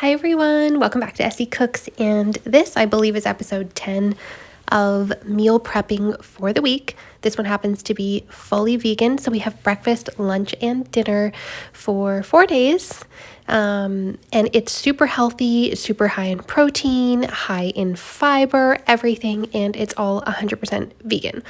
Hi everyone, welcome back to Essy Cooks, and this I believe is episode 10 of meal prepping for the week. This one happens to be fully vegan, so we have breakfast, lunch, and dinner for 4 days. And it's super healthy, super high in protein, high in fiber, everything, and it's all 100% vegan.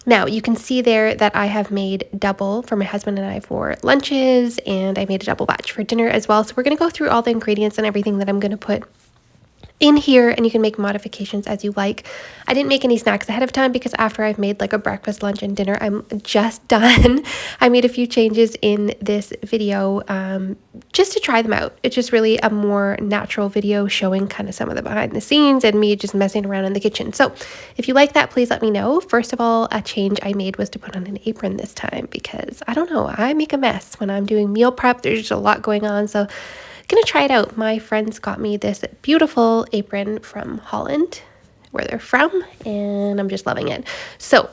Now, you can see there that I have made double for my husband and I for lunches, and I made a double batch for dinner as well. So we're going to go through all the ingredients and everything that I'm going to put in here, and you can make modifications as you like. I didn't make any snacks ahead of time because after I've made like a breakfast, lunch, and dinner, I'm just done. I made a few changes in this video just to try them out. It's just really a more natural video showing kind of some of the behind the scenes and me just messing around in the kitchen. So if you like that, please let me know. First of all, a change I made was to put on an apron this time because I don't know, I make a mess when I'm doing meal prep. There's just a lot going on. So gonna try it out. My friends got me this beautiful apron from Holland, where they're from, and I'm just loving it. So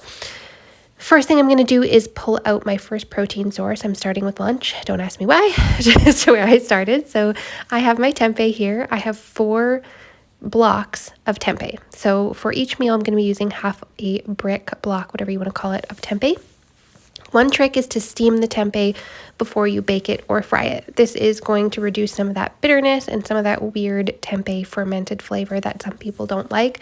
first thing I'm gonna do is pull out my first protein source. I'm starting with lunch. Don't ask me why, just where I started. So I have my tempeh here. I have 4 blocks of tempeh. So for each meal, I'm gonna be using half a brick block, whatever you wanna call it, of tempeh. One trick is to steam the tempeh before you bake it or fry it. This is going to reduce some of that bitterness and some of that weird tempeh fermented flavor that some people don't like.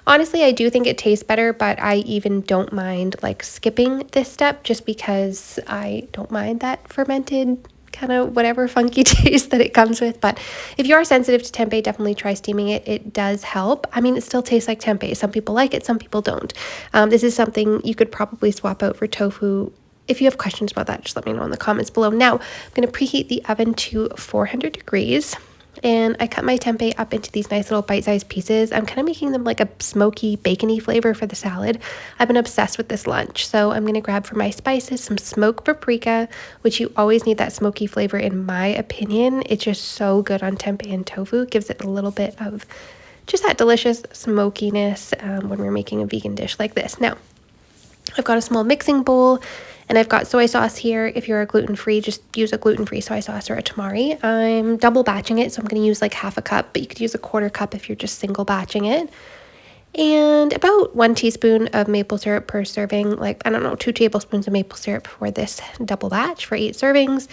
Honestly, I do think it tastes better, but I even don't mind like skipping this step just because I don't mind that fermented kind of whatever funky taste that it comes with. But if you are sensitive to tempeh, definitely try steaming it. It does help. I mean, it still tastes like tempeh. Some people like it, some people don't. This is something you could probably swap out for tofu. If you have questions about that, just let me know in the comments below. Now, I'm going to preheat the oven to 400 degrees, and I cut my tempeh up into these nice little bite-sized pieces. I'm kind of making them like a smoky, bacony flavor for the salad. I've been obsessed with this lunch, so I'm going to grab for my spices some smoked paprika, which you always need that smoky flavor in my opinion. It's just so good on tempeh and tofu. It gives it a little bit of just that delicious smokiness when we're making a vegan dish like this. Now, I've got a small mixing bowl, and I've got soy sauce here. If you're gluten-free, just use a gluten-free soy sauce or a tamari. I'm double batching it, so I'm going to use like half a cup, but you could use a quarter cup if you're just single batching it. And about 1 teaspoon of maple syrup per serving, like, I don't know, 2 tablespoons of maple syrup for this double batch for 8 servings.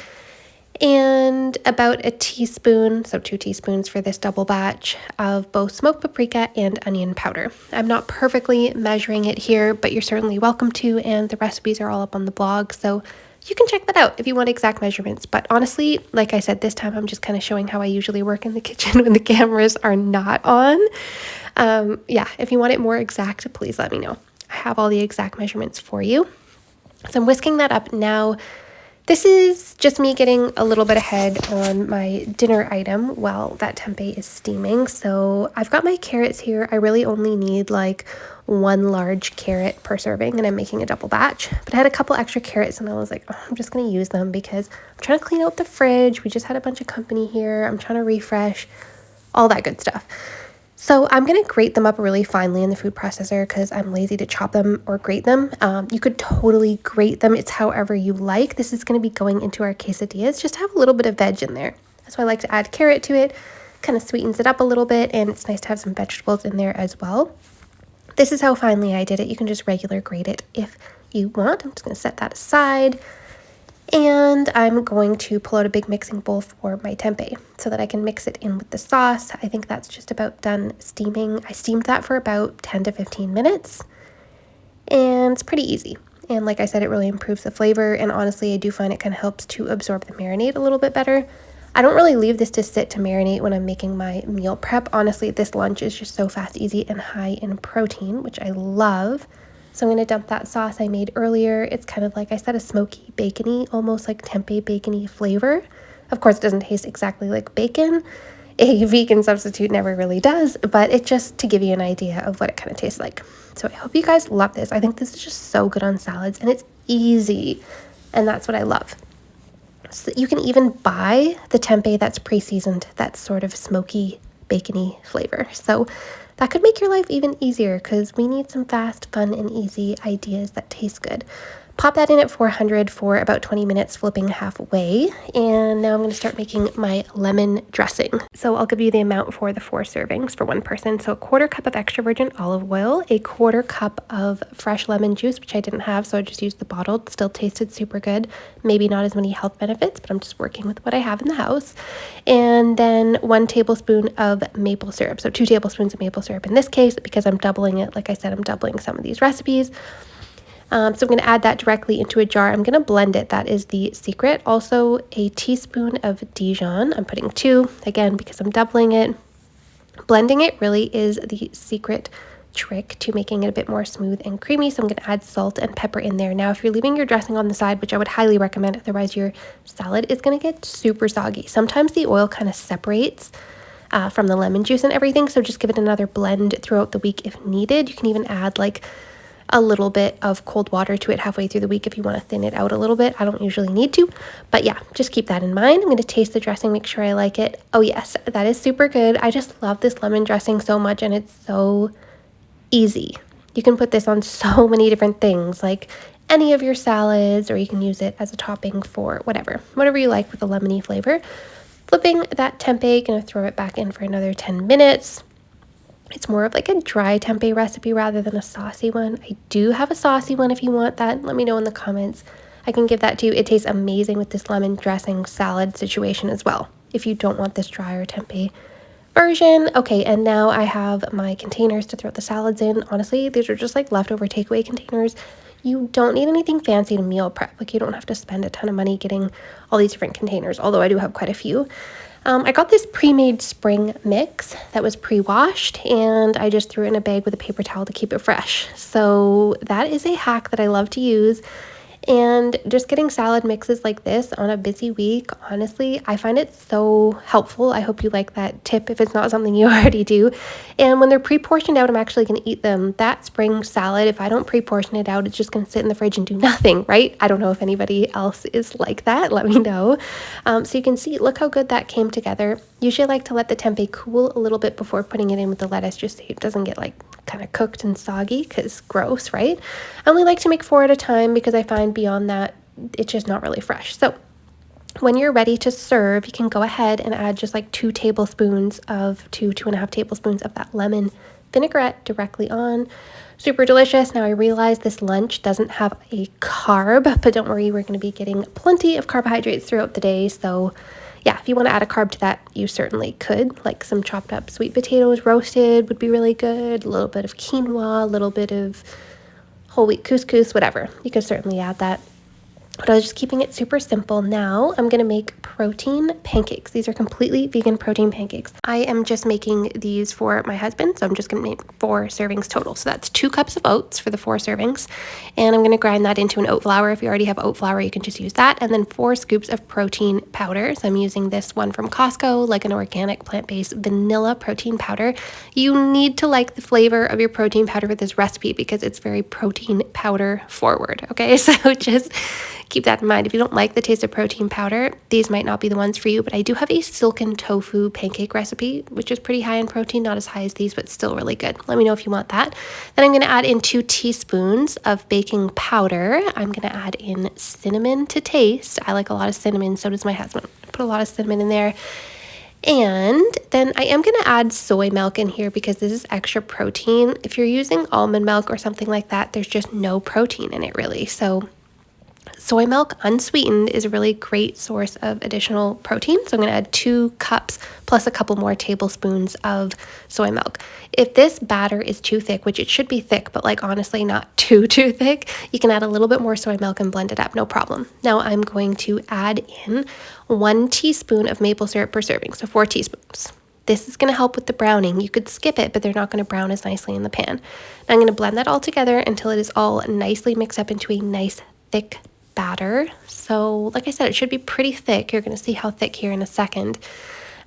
And about a teaspoon, so 2 teaspoons for this double batch of both smoked paprika and onion powder. I'm not perfectly measuring it here, but you're certainly welcome to, and the recipes are all up on the blog, so you can check that out if you want exact measurements. But honestly, like I said, this time I'm just kind of showing how I usually work in the kitchen when the cameras are not on. Yeah, if you want it more exact, please let me know. I have all the exact measurements for you. So I'm whisking that up now. This is just me getting a little bit ahead on my dinner item while that tempeh is steaming. So I've got my carrots here. I really only need like 1 large carrot per serving, and I'm making a double batch. But I had a couple extra carrots, and I was like, oh, I'm just going to use them because I'm trying to clean out the fridge. We just had a bunch of company here. I'm trying to refresh, all that good stuff. So I'm going to grate them up really finely in the food processor because I'm lazy to chop them or grate them. You could totally grate them. It's however you like. This is going to be going into our quesadillas. Just have a little bit of veg in there. That's why I like to add carrot to it. Kind of sweetens it up a little bit, and it's nice to have some vegetables in there as well. This is how finely I did it. You can just regular grate it if you want. I'm just going to set that aside. And I'm going to pull out a big mixing bowl for my tempeh so that I can mix it in with the sauce. I think that's just about done steaming. I steamed that for about 10 to 15 minutes, and it's pretty easy. And like I said, it really improves the flavor, and honestly, I do find it kind of helps to absorb the marinade a little bit better. I don't really leave this to sit to marinate when I'm making my meal prep. Honestly, this lunch is just so fast, easy, and high in protein, which I love. So I'm going to dump that sauce I made earlier. It's kind of like I said, a smoky, bacony, almost like tempeh bacony flavor. Of course, it doesn't taste exactly like bacon. A vegan substitute never really does, but it's just to give you an idea of what it kind of tastes like. So I hope you guys love this. I think this is just so good on salads, and it's easy, and that's what I love. So you can even buy the tempeh that's pre-seasoned, that sort of smoky, bacony flavor. So that could make your life even easier because we need some fast, fun, and easy ideas that taste good. Pop that in at 400 for about 20 minutes, flipping halfway. And now I'm going to start making my lemon dressing. So I'll give you the amount for the 4 servings for one person. So a quarter cup of extra virgin olive oil, a quarter cup of fresh lemon juice, which I didn't have, so I just used the bottled. Still tasted super good. Maybe not as many health benefits, but I'm just working with what I have in the house. And then 1 tablespoon of maple syrup. So 2 tablespoons of maple syrup in this case, because I'm doubling it. Like I said, I'm doubling some of these recipes. So I'm going to add that directly into a jar. I'm going to blend it. That is the secret. Also, a teaspoon of Dijon. I'm putting 2, again, because I'm doubling it. Blending it really is the secret trick to making it a bit more smooth and creamy. So I'm going to add salt and pepper in there. Now, if you're leaving your dressing on the side, which I would highly recommend, otherwise your salad is going to get super soggy. Sometimes the oil kind of separates from the lemon juice and everything. So just give it another blend throughout the week if needed. You can even add like a little bit of cold water to it halfway through the week if you want to thin it out a little bit. I don't usually need to, but yeah, just keep that in mind. I'm going to taste the dressing, make sure I like it. Oh yes, that is super good. I just love this lemon dressing so much, and it's so easy. You can put this on so many different things, like any of your salads, or you can use it as a topping for whatever you like with a lemony flavor. Flipping that tempeh, gonna throw it back in for another 10 minutes. It's more of like a dry tempeh recipe rather than a saucy one. I do have a saucy one if you want that. Let me know in the comments. I can give that to you. It tastes amazing with this lemon dressing salad situation as well, if you don't want this drier tempeh version. Okay, and now I have my containers to throw the salads in. Honestly, these are just like leftover takeaway containers. You don't need anything fancy to meal prep. Like, you don't have to spend a ton of money getting all these different containers, although I do have quite a few. I got this pre-made spring mix that was pre-washed, and I just threw it in a bag with a paper towel to keep it fresh. So that is a hack that I love to use. And just getting salad mixes like this on a busy week, honestly, I find it so helpful. I hope you like that tip if it's not something you already do. And when they're pre-portioned out, I'm actually going to eat them. That spring salad, if I don't pre-portion it out, it's just going to sit in the fridge and do nothing, right? I don't know if anybody else is like that. Let me know. So you can see, look how good that came together. Usually I like to let the tempeh cool a little bit before putting it in with the lettuce, just so it doesn't get like kind of cooked and soggy, because gross, right? I only like to make 4 at a time because I find beyond that it's just not really fresh. So when you're ready to serve, you can go ahead and add just like 2 tablespoons of 2.5 tablespoons of that lemon vinaigrette directly on. Super delicious. Now I realize this lunch doesn't have a carb, but don't worry, we're going to be getting plenty of carbohydrates throughout the day. So yeah, if you want to add a carb to that, you certainly could. Like some chopped up sweet potatoes roasted would be really good. A little bit of quinoa, a little bit of whole wheat couscous, whatever. You could certainly add that. But I was just keeping it super simple. Now I'm going to make protein pancakes. These are completely vegan protein pancakes. I am just making these for my husband, so I'm just going to make 4 servings total. So that's 2 cups of oats for the 4 servings. And I'm going to grind that into an oat flour. If you already have oat flour, you can just use that. And then 4 scoops of protein powder. So I'm using this one from Costco, like an organic plant-based vanilla protein powder. You need to like the flavor of your protein powder with this recipe because it's very protein powder forward. Okay, so just keep that in mind. If you don't like the taste of protein powder, these might not be the ones for you, but I do have a silken tofu pancake recipe, which is pretty high in protein, not as high as these, but still really good. Let me know if you want that. Then I'm going to add in 2 teaspoons of baking powder. I'm going to add in cinnamon to taste. I like a lot of cinnamon, so does my husband. Put a lot of cinnamon in there. And then I am going to add soy milk in here because this is extra protein. If you're using almond milk or something like that, there's just no protein in it really. So soy milk unsweetened is a really great source of additional protein. So I'm going to add 2 cups plus a couple more tablespoons of soy milk. If this batter is too thick, which it should be thick, but like honestly not too thick, you can add a little bit more soy milk and blend it up, no problem. Now I'm going to add in 1 teaspoon of maple syrup per serving, so 4 teaspoons. This is going to help with the browning. You could skip it, but they're not going to brown as nicely in the pan. Now I'm going to blend that all together until it is all nicely mixed up into a nice thick batter. So like I said, it should be pretty thick. You're going to see how thick here in a second.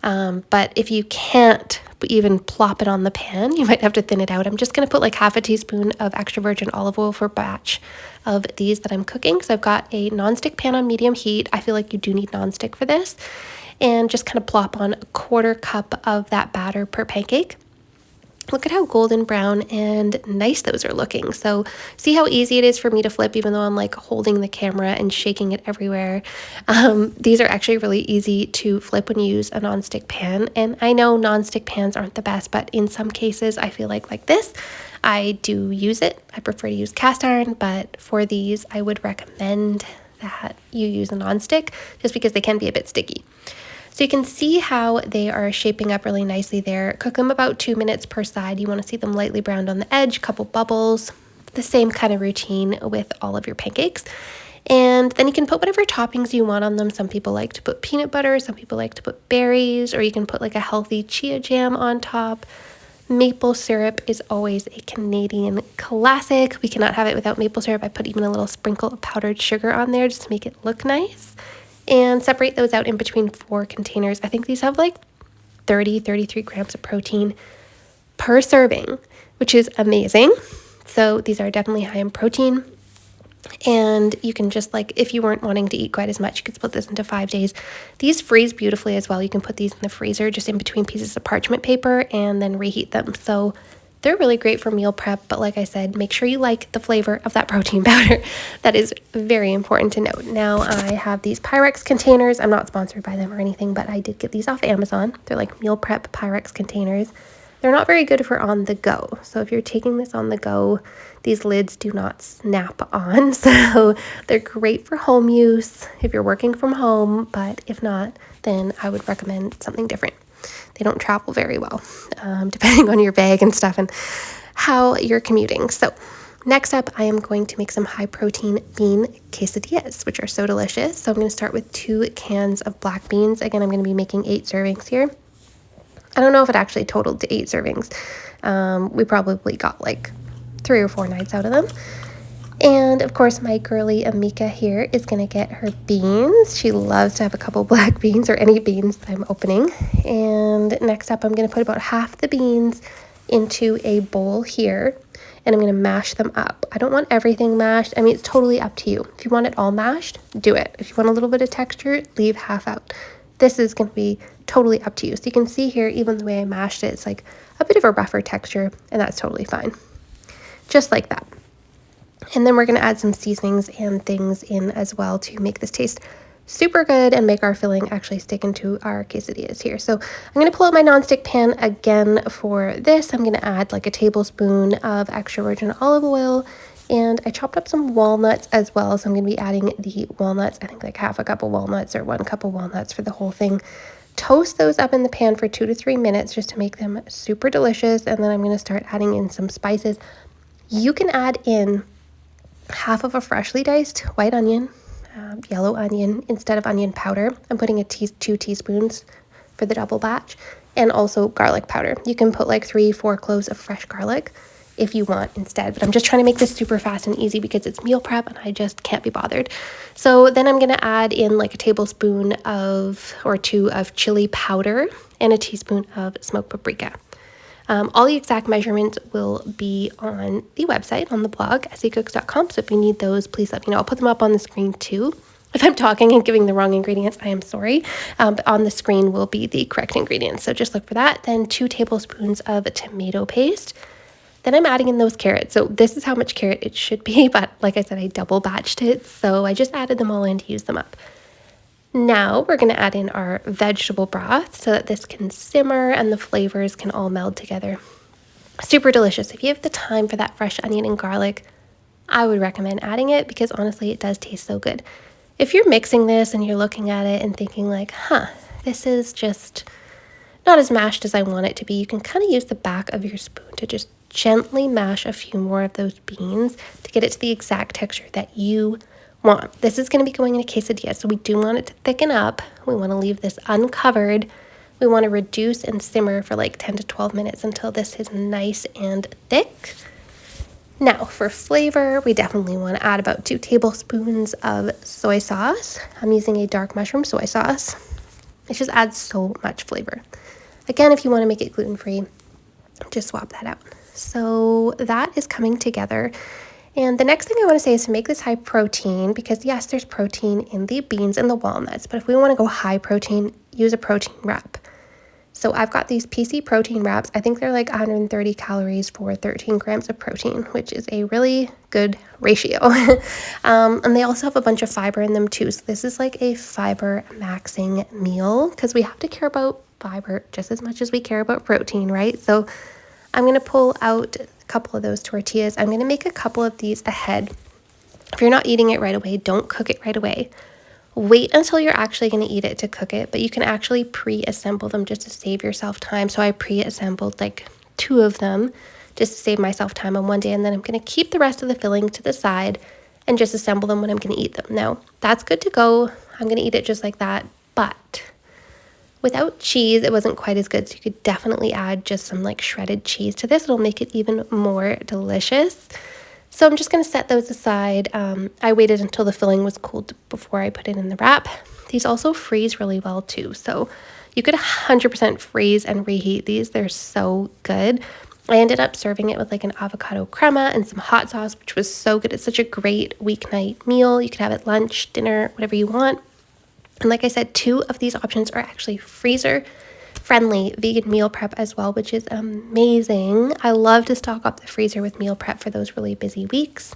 But if you can't even plop it on the pan, you might have to thin it out. I'm just going to put like half a teaspoon of extra virgin olive oil for a batch of these that I'm cooking. So I've got a nonstick pan on medium heat. I feel like you do need nonstick for this. And just kind of plop on a 1/4 cup of that batter per pancake. Look at how golden brown and nice those are looking. So see how easy it is for me to flip even though I'm like holding the camera and shaking it everywhere. These are actually really easy to flip when you use a nonstick pan. And I know nonstick pans aren't the best, but in some cases I feel like this, I do use it. I prefer to use cast iron, but for these I would recommend that you use a nonstick just because they can be a bit sticky. So you can see how they are shaping up really nicely there. Cook them about 2 minutes per side. You want to see them lightly browned on the edge, couple bubbles. The same kind of routine with all of your pancakes. And then you can put whatever toppings you want on them. Some people like to put peanut butter, some people like to put berries, or you can put like a healthy chia jam on top. Maple syrup is always a Canadian classic. We cannot have it without maple syrup. I put even a little sprinkle of powdered sugar on there just to make it look nice. And separate those out in between 4 containers. I think these have like 33 grams of protein per serving, which is amazing. So these are definitely high in protein. And you can just like, if you weren't wanting to eat quite as much, you could split this into 5 days. These freeze beautifully as well. You can put these in the freezer just in between pieces of parchment paper and then reheat them. So they're really great for meal prep, but like I said, make sure you like the flavor of that protein powder. That is very important to note. Now I have these Pyrex containers. I'm not sponsored by them or anything, but I did get these off Amazon. They're like meal prep Pyrex containers. They're not very good for on the go. So if you're taking this on the go, these lids do not snap on. So they're great for home use if you're working from home, but if not, then I would recommend something different. They don't travel very well, depending on your bag and stuff and how you're commuting. So next up, I am going to make some high protein bean quesadillas, which are so delicious. So I'm going to start with 2 cans of black beans. Again, I'm going to be making 8 servings here. I don't know if it actually totaled to 8 servings. We probably got like 3 or 4 nights out of them. And of course, my girly Amika here is going to get her beans. She loves to have a couple black beans or any beans that I'm opening. And next up, I'm going to put about half the beans into a bowl here. And I'm going to mash them up. I don't want everything mashed. I mean, it's totally up to you. If you want it all mashed, do it. If you want a little bit of texture, leave half out. This is going to be totally up to you. So you can see here, even the way I mashed it, it's like a bit of a rougher texture, and that's totally fine. Just like that. And then we're going to add some seasonings and things in as well to make this taste super good and make our filling actually stick into our quesadillas here. So I'm going to pull out my nonstick pan again for this. I'm going to add like a tablespoon of extra virgin olive oil, and I chopped up some walnuts as well. So I'm going to be adding the walnuts, I think like half a cup of walnuts or 1 cup of walnuts for the whole thing. Toast those up in the pan for 2 to 3 minutes just to make them super delicious. And then I'm going to start adding in some spices. You can add in half of a freshly diced white onion, yellow onion instead of onion powder. I'm putting 2 teaspoons for the double batch, and also garlic powder. You can put like 3-4 cloves of fresh garlic if you want instead, but I'm just trying to make this super fast and easy because it's meal prep and I just can't be bothered. So then I'm going to add in like a tablespoon or 2 of chili powder and a teaspoon of smoked paprika. All the exact measurements will be on the website, on the blog, essycooks.com. So if you need those, please let me know. I'll put them up on the screen too. If I'm talking and giving the wrong ingredients, I am sorry. But on the screen will be the correct ingredients. So just look for that. Then 2 tablespoons of tomato paste. Then I'm adding in those carrots. So this is how much carrot it should be. But like I said, I double batched it. So I just added them all in to use them up. Now we're going to add in our vegetable broth so that this can simmer and the flavors can all meld together. Super delicious. If you have the time for that fresh onion and garlic, I would recommend adding it because honestly, it does taste so good. If you're mixing this and you're looking at it and thinking like, this is just not as mashed as I want it to be, you can kind of use the back of your spoon to just gently mash a few more of those beans to get it to the exact texture that you want. This is going to be going in a quesadilla, so we do want it to thicken up. We want to leave this uncovered. We want to reduce and simmer for like 10 to 12 minutes until this is nice and thick. Now for flavor, we definitely want to add about 2 tablespoons of soy sauce. I'm using a dark mushroom soy sauce. It just adds so much flavor. Again, if you want to make it gluten-free, just swap that out. So that is coming together. And the next thing I want to say is to make this high protein, because yes, there's protein in the beans and the walnuts, but if we want to go high protein, use a protein wrap. So I've got these PC protein wraps. I think they're like 130 calories for 13 grams of protein, which is a really good ratio. And they also have a bunch of fiber in them too. So this is like a fiber maxing meal because we have to care about fiber just as much as we care about protein, right? So I'm going to pull out a couple of those tortillas. I'm going to make a couple of these ahead. If you're not eating it right away, don't cook it right away. Wait until you're actually going to eat it to cook it, but you can actually pre-assemble them just to save yourself time. So I pre-assembled like 2 of them just to save myself time on one day, and then I'm going to keep the rest of the filling to the side and just assemble them when I'm going to eat them. Now, that's good to go. I'm going to eat it just like that, but without cheese, it wasn't quite as good. So you could definitely add just some like shredded cheese to this. It'll make it even more delicious. So I'm just going to set those aside. I waited until the filling was cooled before I put it in the wrap. These also freeze really well too. So you could 100% freeze and reheat these. They're so good. I ended up serving it with like an avocado crema and some hot sauce, which was so good. It's such a great weeknight meal. You could have it lunch, dinner, whatever you want. And like I said, 2 of these options are actually freezer friendly vegan meal prep as well, which is amazing. I love to stock up the freezer with meal prep for those really busy weeks.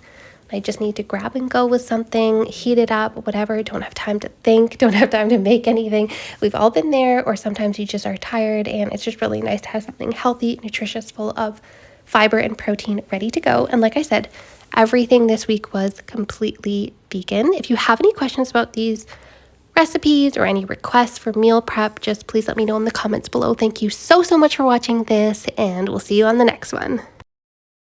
I just need to grab and go with something, heat it up, whatever. Don't have time to think, don't have time to make anything. We've all been there, or sometimes you just are tired, and it's just really nice to have something healthy, nutritious, full of fiber and protein ready to go. And like I said, everything this week was completely vegan. If you have any questions about these recipes or any requests for meal prep, just please let me know in the comments below. Thank you so much for watching this, and we'll see you on the next one.